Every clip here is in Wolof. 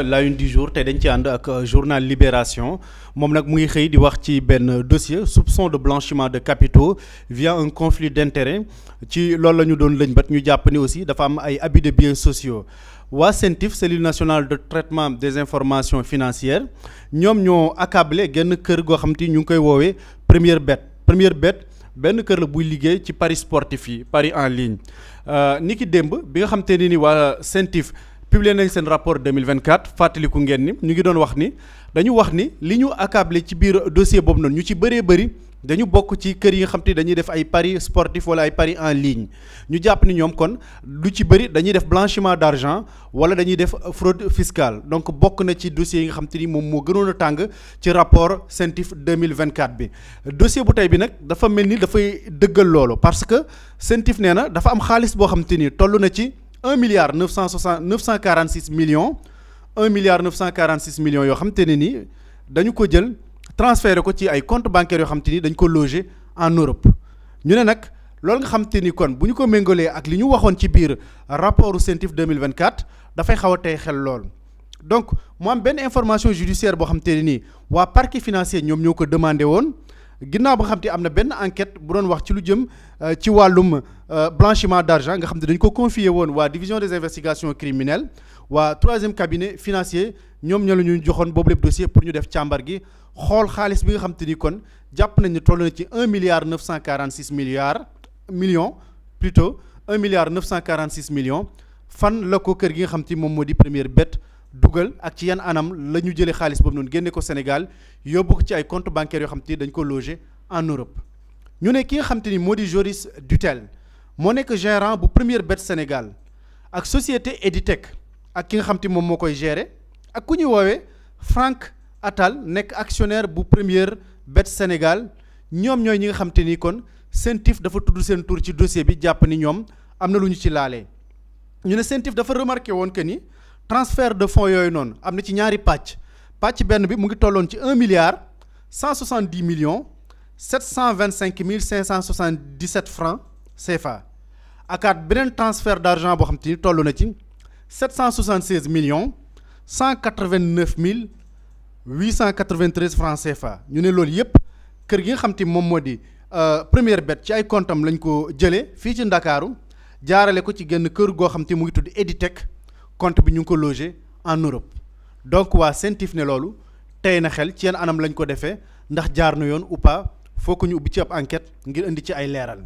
la une du jour tey dañ ci ànd ak journal Libération moom nag mu ngi xëy di wax ci benn dossier soupçon de blanchiment de capitaux via un conflit d'intérêt ci loolu la ñu doon lëñbët ñu jàpp ni aussi dafa am ay abus de biens sociaux waa CENTIF cellule nationale de traitement des informations financières ñoom ñoo accablé genn kër goo xam te ñu ngi koy woowee Première Bet benn kër la buy liggéey ci paris sportif yi paris en ligne ni ki démb bi nga xam te ni waa CENTIF publié nañ seen rapport 2024 fàttaliku ngeen ni ñu ngi doon wax ni dañu wax ni li ñu accablé ci biir dossier boobu noonu ñu ci bëree bëri dañu bokk ci kër yi nga xam te dañuy def ay paris sportif wala ay paris en ligne ñu jàpp ni ñoom kon lu ci bëri dañuy def blanchiment d'argent wala dañuy def fraude fiscale donc bokk na ci dossier yi nga xam te ni moom moo gënoon a tàng ci rapport CENTIF 2024 bi dossier bu tey bi nag dafa mel ni dafay dëggal loolu parce que CENTIF nee na dafa am xaalis boo xam te ni toll na ci 1,946 millions 1,946 millions yoo xam te ne ni dañu ko jël transféré ko ci ay compte bancaire yoo xam te ni dañ ko loger en Europe ñu ne nag loolu nga xam te ni kon bu ñu ko méngalee ak li ñu waxoon ci biir rapportu CENTIF 2024 dafay xaw a tey xel lool donc mu am benn information judiciaire boo xam te ne nii waa parquet financier ñoom ñoo ko demandé woon ginnaaw ba nga xam te am na benn enquête bu doon wax ci lu jëm ci wàllum blanchiment d'argent nga xam te dañu ko confié woon waa division des investigations criminelles waa troisième cabinet financier ñoom ñoo la ñu joxoon boobu lépp dossier pour ñu def càmbar gi xool xaalis bi nga xam te ni kon jàpp nañ ne toll na ci 1,946 millions plutôt 1,946 millions fan la ko kër gi nga xam te moom moo di Première Bet dugal ak ci yan anam la ñu jëlee xaalis boobu noonu génne ko Sénégal yóbbu ko ci ay compte bancaire yoo xam te ni dañ ko loger en Europe ñu ne ki nga xam te ni moo di Joris Dutel moo nekk gérant bu Première Bet Sénégal ak société Editech ak ki nga xam te moom moo koy gérer ak ku ñuy woowee Franck Attal nekk actionnaire bu Première Bet Sénégal ñoom ñooy ñi nga xam te ni kon CENTIF dafa tudd seen tur ci dossier bi jàpp ni ñoom am na lu ñu ci laalee ñu ne CENTIF dafa remarqué woon que ni transfert de fonds yooyu noonu am na ci ñaari pàcc benn bi mu ngi tolloon ci 1,170,725,577 francs CFA akaat beneen transfert d'argent boo xam te ni toll na ci 776,189,893 francs CFA ñu ne loolu yépp kër gi nga xam te moom moo di Première Bet ci ay comptam lañ ko jëlee fii ci Ndakaaru jaarale ko ci genn kër goo xam te mu ngi tudd Editech compte bi ñu ngi ko loger en Europe donc waa CENTIF ne loolu tey na xel ci yenn anam lañ ko defee ndax jaar na yoon ou pas faut que ñu ubbi ci ab enquête ngir indi ci ay leeral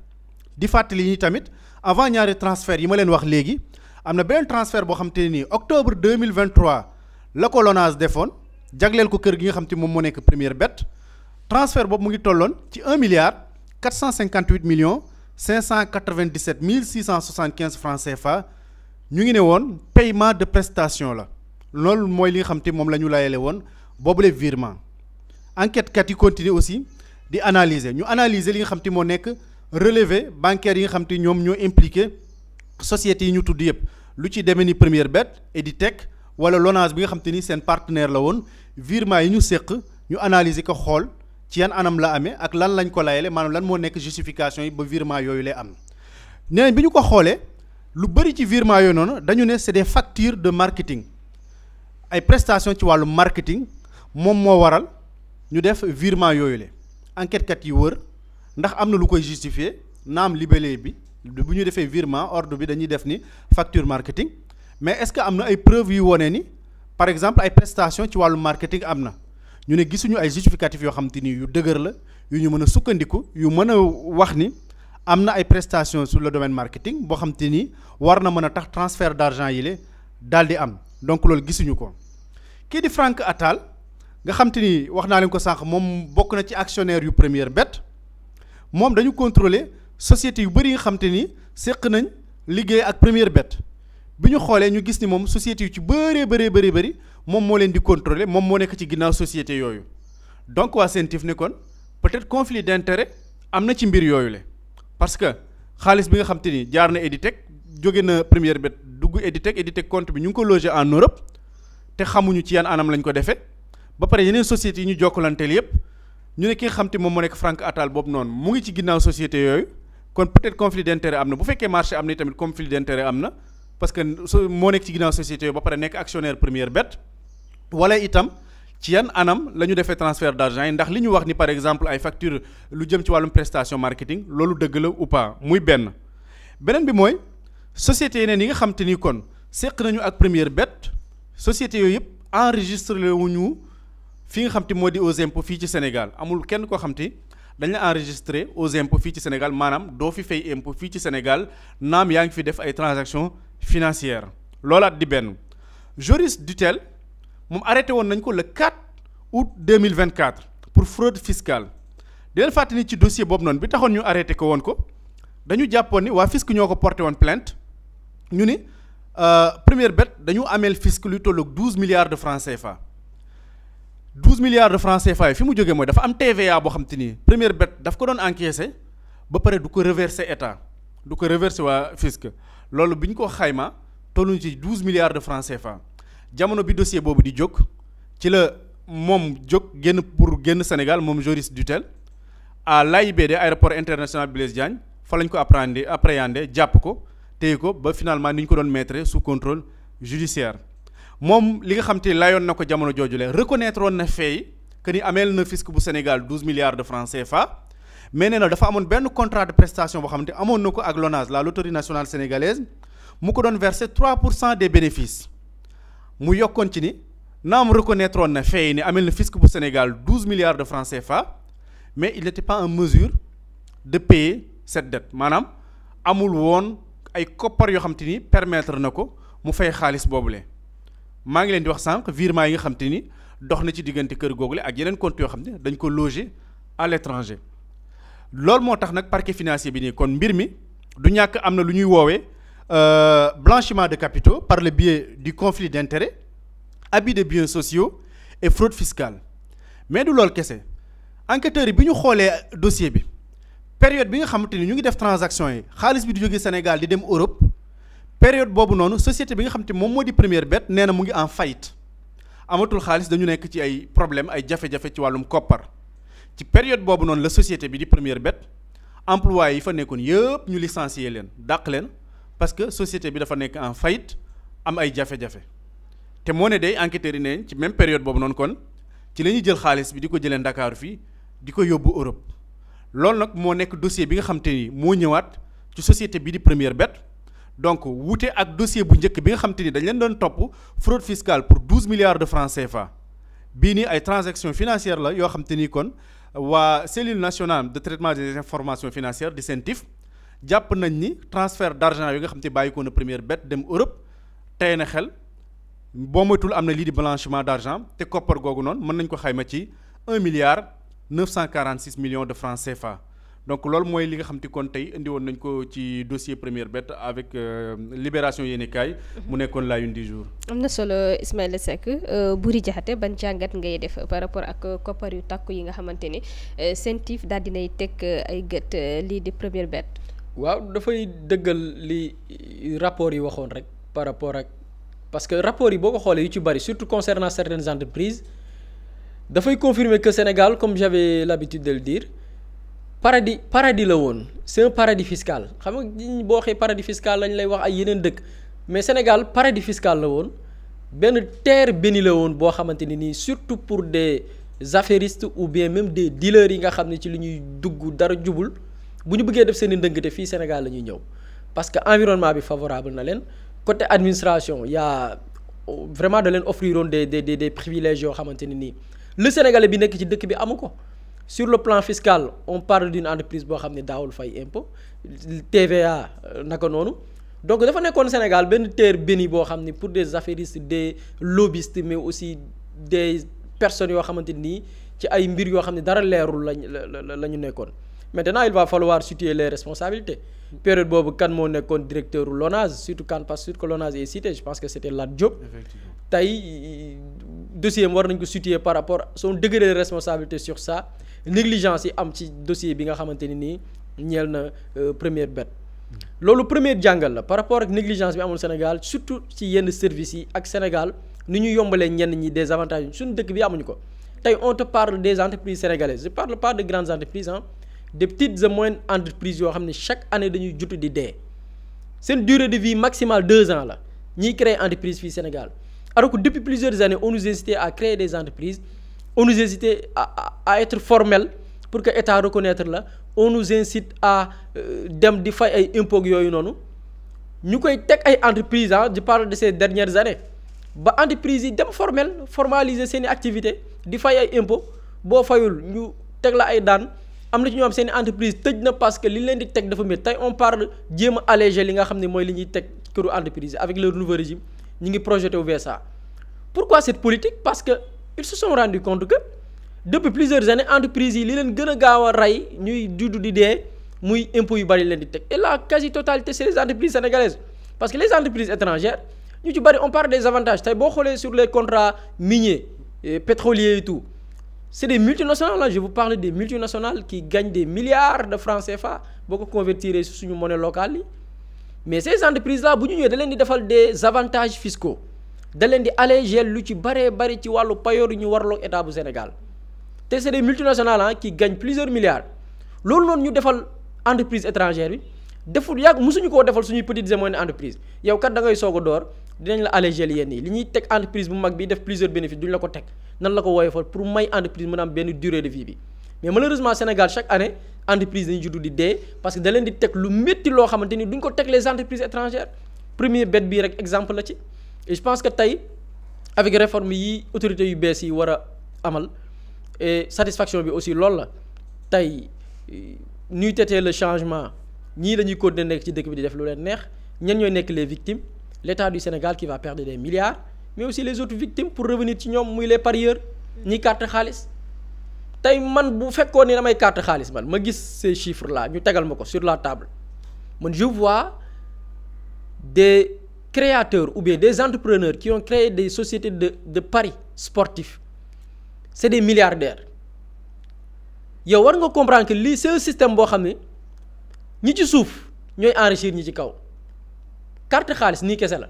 di fàttali ñi tamit avant ñaari transfert yi ma leen wax léegi am na beneen transfert boo xam te ne nii octobre 2023 la ko LONASE defoon jagleel ko kër gi nga xam te moom moo nekk Première Bet transfert boobu mu ngi tolloon ci 1,458,597,675 francs CFA ñu ngi ne woon paiement de prestation la loolu mooy li nga xam te moom la ñu layele woon boobule virement enquête kat yi continuer aussi di analyser li nga xam te moo nekk relevé bancaire yi nga xam te ñoom ñoo impliqué sociétés yi ñu tudd yëpp lu ci demee ni Première Bet Editech wala LONASE bi nga xam te ni seen partenaire la woon virement yi ñu séq ñu analyser ko xool ci yan anam la amee ak lan lañ ko layele maanaam lan moo nekk justification yi ba virement yooyu lay am nee nañ bi ñu ko xoolee lu bëri ci virement yooyu noonu dañu ne c'est des factures de marketing ay prestations ci wàllu marketing moom moo waral ñu def virement yooyu le enquête kat yi wër ndax am na lu koy justifier naam libellé bi bu ñu defee virement ordre bi dañuy def ni facture marketing mais est-ce que am na ay preuves yu wone ni par exemple ay prestations ci wàllu marketing am na ñu ne gisuñu ay justificatifs yoo xam te ni yu dëgër la yu ñu mën a sukkandiku yu mën a wax ni am na ay prestations sur le domaine marketing boo xam te ni war na mën a tax transfert d'argent yi la daal di am donc loolu gisuñu ko kii di Franck Attal nga xam te ni wax naa leen ko sànq moom bokk na ci actionnaire yu Première Bet moom dañu contrôler société yu bëri yi nga xam te ni séq nañ liggéey ak Première Bet bi ñu xoolee ñu gis ni moom société yu ci bëri moom moo leen di contrôler moom moo nekk ci ginnaaw société yooyu donc waa CENTIF ne kon peut-être conflit d'intérêt am na ci mbir yooyu le parce que xaalis bi nga xam te ni jaar na Editech jóge na Première Bet dugg Editech compte bi ñu ngi ko loger en Europe te xamuñu ci yan anam lañ ko defee ba pare yeneen sociétés yi ñu jokkalanteel yépp ñu ne ki nga xam te moom moo nekk Franck Attal boobu noonu mu ngi ci ginnaaw société yooyu kon peut-être conflit d'intérêt am na bu fekkee marché am na tamit conflit d'intérêt am na parce que moo nekk ci ginnaaw société yooyu ba pare nekk actionnaire Première Bet wala itam ci yan anam la ñu defee transfert d'argent yi ndax li ñu wax ni par exemple ay facture lu jëm ci wàllum prestation marketing loolu dëgg la ou pas muy benn bi mooy sociétés yeneen yi nga xam te ni kon seq nañu ak Première Bet sociétés yooyu yëpp enregistré wuñu fi nga xam te moo di aux impôts fii ci Sénégal amul kenn koo xam te dañ la enregistré aux impôts fii ci Sénégal maanaam doo fi fay impôt fii ci Sénégal naam yaa ngi fi def ay transactions financières loolaat di benn Joris Dutel moom arrêté woon nañ ko le 4 août 2024 pour fraude fiscale di leen fàttali ci dossier boobu noonu bi taxoon ñu arrêté ko woon ko dañu jàppoon ni waa fisc ñoo ko porté woon plainte ñu ni Première Bet dañu ameel fisc lu tolloog 12 milliards de francs CFA 12 milliards de francs CFA yi fi mu jógee mooy dafa am TVA boo xam te ni Première Bet daf ko doon encaissé ba pare du ko reverser état du ko reverser waa fisc loolu bi ñu ko xayma tolluñu ci 12 milliards de francs CFA jamono bi dossier boobu di jóg ci la moom jóg génn Sénégal moom Joris Dutel à l'AIBD aéroport international Blaise Diagne fa lañ ko appréhendé jàpp ko téye ko ba finalement ni ñu ko doon mettre sous contrôle judiciaire moom li nga xam te layoon na ko jamono joojule reconnaître woon na fay que ni ameel na fisc bu Sénégal 12 milliards de francs CFA mais nee na dafa amoon benn contrat de prestation boo xam te amoon na ko ak l'ONAS la loterie nationale sénégalaise mu ko doon verser 3% des bénéfices mu yokkoon ci ni naam reconnaître woon na fay ni ameel na fisc bu Sénégal 12 milliards de francs CFA mais il n'était pas en mesure de payer cette dette maanaam amul woon ay koppar yoo xam te ni permettre na ko mu fay xaalis boobule maa ngi leen di wax sànq virement yi nga xam te ni dox na ci diggante kër googule ak yeneen comptes yoo xam ne dañ ko loger à l'étranger loolu moo tax nag parquet financier bi nii kon mbir mi du ñàkk am na lu ñuy woowee blanchiment de capitaux par le biais du conflit d'intérêts abus de biens sociaux et fraude fiscale mais du loolu kese enquêteurs yi bi ñu xoolee dossier bi période bi nga xamante ni ñu ngi def transaction yi xaalis bi di jóge Sénégal di dem Europe période boobu noonu société bi nga xamante moom moo di Première Bet nee na mu ngi en faillite amatul xaalis dañu nekk ci ay problème ay jafe-jafe ci wàllum koppar ci période boobu noonu la société bi di Première Bet employés yi fa nekkoon yëpp ñu licencier leen dàq leen parce que société bi dafa nekk en faillite am ay jafe-jafe te moo ne day enquêteurs yi ne ci même période boobu noonu kon ci la ñuy jël xaalis bi di ko jëlee Dakar fii di ko yóbbu Europe loolu nag moo nekk dossier bi nga xam te ni moo ñëwaat ci société bi di Première Bet donc wuute ak dossier bu njëkk bi nga xam te ni dañ leen doon topp fraude fiscale pour 12 milliards de francs CFA bii nii ay transactions financières la yoo xam te ni kon waa cellule nationale de traitement des informations financières di CENTIF jàpp nañ ni transfert d'argent yi nga xam te bàyyi ko na Première Bet dem Europe tey na xel boo moytul am na lii di blanchiment d'argent te koppar googu noonu mën nañ ko xayma ci 1 milliard 946 millions de francs CFA donc loolu mooy li nga xam te kon tey indi woon nañ ko ci dossier Première Bet avec Libération yéenekaay mu nekkoon la une du jour. am na solo Ismaïla Seck Boury Diakhaté ban jàngat ngay def par rapport ak koppar yu takku yi nga xamante ni CENTIF daal dinay teg ay gët lii di Première Bet. waaw dafay dëggal li rapport yi waxoon rek par rapport ak parce que rapport yi boo ko xoolee yu ci bari surtout concernant certaines entreprises dafay confirmer que Sénégal comme j'avais l'habitude de le dire paradis la woon c'est un paradis fiscal xam nga boo waxee paradis fiscal lañ lay wax ay yeneen dëkk mais Sénégal paradis fiscal la woon benn terre bénie la woon boo xamante ni nii surtout pour des affairistes ou bien même des dealers yi nga xam ne ci li ñuy dugg dara jubul bu ñu bëggee def seen i ndëngte fii Sénégal la ñuy ñëw parce que environnement bi favorable na leen côté administration yaa vraiment da leen offriroon des privilèges yoo xamante ni nii le Sénégalais bi nekk ci dëkk bi amu ko. Sur le plan fiscal on parle d'une entreprise boo xam ne daawul fay impôt TVA naka noonu donc dafa nekkoon Sénégal benn terre bénie boo xam ne pour des affairistes des lobbyistes mais aussi des personnes yoo xamante nii ci ay mbir yoo xam ne dara leerul la ñu nekkoon. Maintenant il va falloir situer les responsabilités période boobu kan moo nekkoon directeur u LONASE surtout parce que LONASE est cité je pense que c'était Lat Diop. Tey dossier am war nañ ko situer par rapport son degré de responsabilité sur ça. Négligence yi am ci dossier bi nga xamante ni nii ñeel na Première Bet loolu première jàngal la par rapport ak négligence bi amul Sénégal surtout ci yenn services yi ak Sénégal ni ñu yombalee ñenn ñi des avantages suñu dëkk bi amuñu ko tey on te parle des entreprises sénégalaises je parle pas de grandes entreprises des petites et moyennes entreprises yoo xam ne chaque année dañuy jutu di dee seen durée de vie maximale 2 ans la ñiy créer entreprise fii Sénégal alors que depuis plusieurs années on nous incitait à créer des entreprises, on nous incitait à être formel pour que état reconnaître la, on nous incite à dem di fay ay impôts yooyu noonu ñu koy teg ay entreprises je parle de ces dernières années ba entreprises yi dem formaliser seeni activité di fay ay impôts boo fayul ñu teg la ay daan. am na ci ñoo xam seen entreprise tëj na parce que li leen di teg dafa métti tey on parle jéem a alléger li nga xam ne mooy li ñuy teg këru entreprise avec le nouveau régime ñu ngi projeté wu vers ça. Pourquoi cette politique? Parce que ils se sont rendu compte que depuis plusieurs années entreprises yi li leen gën a gaaw a rey ñuy dudd di dee muy impôts yu bari leen di teg et la quasi totalité c'est les entreprises sénégalaises parce que les entreprises étrangères ñu ci bari on parle des avantages tey boo xoolee sur les contrats miniers pétroliers et tout. C'est des multinationales là, je vous parle des multinationales qui gagnent des milliards de francs CFA boo ko convertir sur suñu monnaie locale yi mais ces entreprises là bu ñu ñëwee da leen di defal des avantages fiscaux da leen di alléger lu ci bari ci wàllu payoor yu ñu warloo état bu Sénégal te c'est des multinationales qui gagnent plusieurs milliards loolu noonu ñu defal entreprise étrangère bi deful yàgg mosuñu koo defal suñuy petites et moyennes entreprises yow kat da ngay soog a door dinañ la alléger yenn yi li ñuy teg entreprise bu mag bi def plusieurs bénéfices duñ la ko teg nan la ko woyofal pour may entreprise mën a am benn durée de vie bi mais malheureusement Sénégal chaque année entreprise dañuy juddu di dee parce que da leen di teg lu métti loo xamante ni duñ ko teg les entreprises étrangères premier bet bii rek exemple la ci et je pense que tey avec réforme yi autorités yu bees yi war a amal et satisfaction bi aussi loolu la tey ñuy tetee le changement ñii dañuy continuer nekk ci dëkk bi di def lu leen neex ñen ñooy nekk les victimes l'État du Sénégal qui va perdre des milliards mais aussi les autres victimes pour revenir ci ñoom muy les parieurs ñiy carte xaalis tey man bu fekkoon ni damay carte xaalis man ma gis ces chiffres là ñu tegal ma ko sur la table man je vois des créateurs ou bien des entrepreneurs qui ont créé des sociétés de paris sportifs c'est des milliardaires yow war nga comprendre que lii c'est un système boo xam ne ñi ci suuf ñooy enrichir ñi ci kaw carte xaalis nii kese la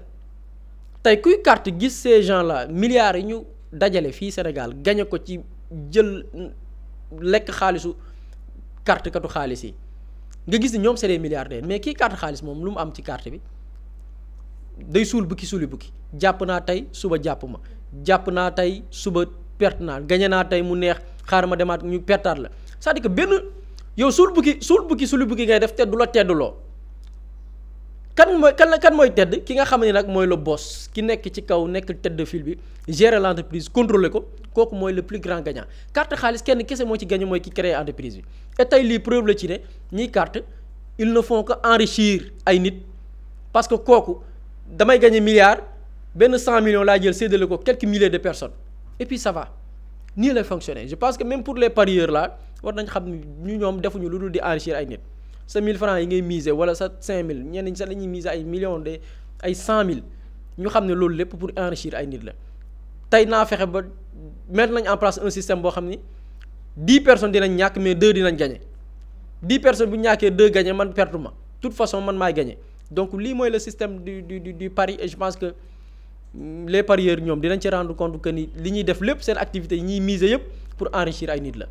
tey kuy carte gis ces gens là milliards yi ñu dajale fii Sénégal gañe ko ci jël lekk xaalisu carte katu xaalis yi nga gis ni ñoom c'est des milliardaires mais kii carte xaalis moom lu mu am ci carte bi day suul bukki suuli bukki jàpp naa tey suba jàpp ma jàpp naa tey suba perte naa gañe naa tey mu neex xaaral ma demaat ñu pertaat la c'est-à-dire que benn yow suul bukki suuli bukki ngay def te du la tedduloo kan mooy tedd ki nga xam ne nag mooy le boss ki nekk ci kaw nekk tête de file bi gérer l'entreprise contrôler ko kooku mooy le plus grand gagnant carte xaalis kenn kese moo ci gagné mooy ki créer entreprise bi et tey lii preuve la ci ne ñiy carte ils ne font que enrichir ay nit parce que kooku damay gagné milliard benn 100 millions laa jël séddale ko quelques milliers de personnes et puis ça va nii lay fonctionner je pense que même pour les parieurs là war nañ xam ñu ñoom defuñu lu dul di enrichir ay nit sa 1000 francs yi ngay miser wala sa 5000 ñenn ñi sax la ñuy miser ay millions de ay 100000 ñu xam ne loolu lépp pour enrichir ay nit la tey naa fexe ba mettre nañ en place un système boo xam ni 10 personnes dinañ ñàkk mais 2 dinañ gagner 10 personnes bu ñàkkee 2 gagner man perte ma toute façon man maay gagner donc lii mooy le système du pari et je pense que les parieurs ñoom dinañ ci rendre compte que ni li ñuy def lépp seen activité yi ñuy miser yëpp pour enrichir ay nit la.